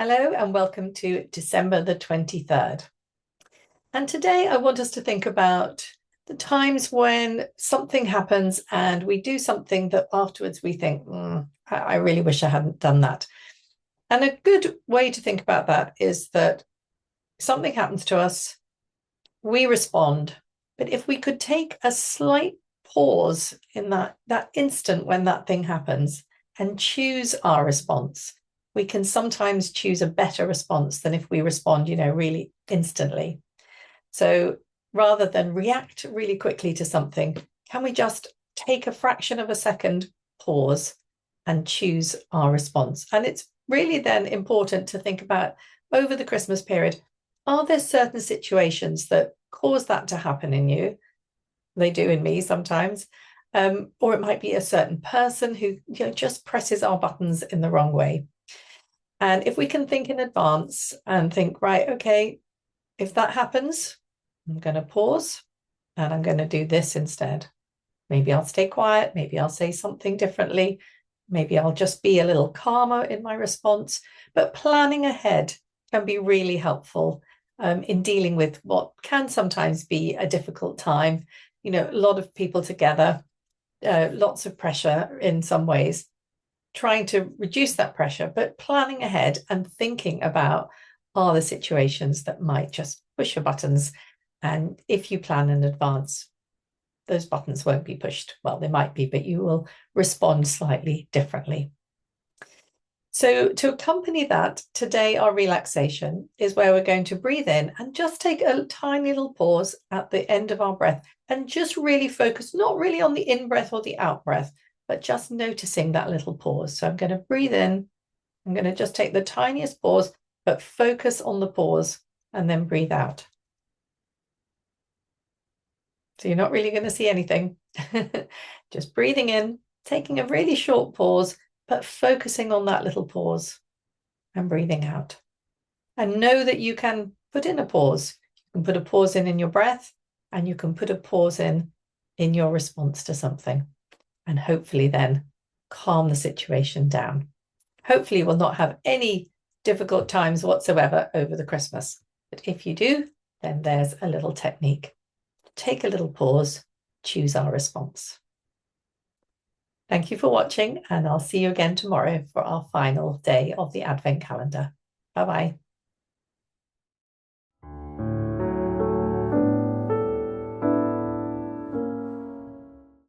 Hello and welcome to December the 23rd. And today I want us to think about the times when something happens and we do something that afterwards we think, I really wish I hadn't done that. And a good way to think about that is that something happens to us, we respond, but if we could take a slight pause in that instant when that thing happens and choose our response, we can sometimes choose a better response than if we respond, really instantly. So rather than react really quickly to something, can we just take a fraction of a second, pause, and choose our response? And it's really then important to think about over the Christmas period, are there certain situations that cause that to happen in you? They do in me sometimes. Or it might be a certain person who just presses our buttons in the wrong way. And if we can think in advance and think, right, okay, if that happens, I'm going to pause and I'm going to do this instead. Maybe I'll stay quiet. Maybe I'll say something differently. Maybe I'll just be a little calmer in my response. But planning ahead can be really helpful in dealing with what can sometimes be a difficult time. A lot of people together, lots of pressure in some ways, trying to reduce that pressure, but planning ahead and thinking about are the situations that might just push your buttons. And if you plan in advance, those buttons won't be pushed. Well, they might be, but you will respond slightly differently. So to accompany that, today our relaxation is where we're going to breathe in and just take a tiny little pause at the end of our breath and just really focus, not really on the in-breath or the out-breath, but just noticing that little pause. So I'm going to breathe in. I'm going to just take the tiniest pause, but focus on the pause and then breathe out. So you're not really going to see anything. Just breathing in, taking a really short pause, but focusing on that little pause and breathing out. And know that you can put in a pause. You can put a pause in your breath, and you can put a pause in your response to something. And hopefully then calm the situation down. Hopefully we'll not have any difficult times whatsoever over the Christmas. But if you do, then there's a little technique. Take a little pause, choose our response. Thank you for watching, and I'll see you again tomorrow for our final day of the Advent calendar. Bye-bye.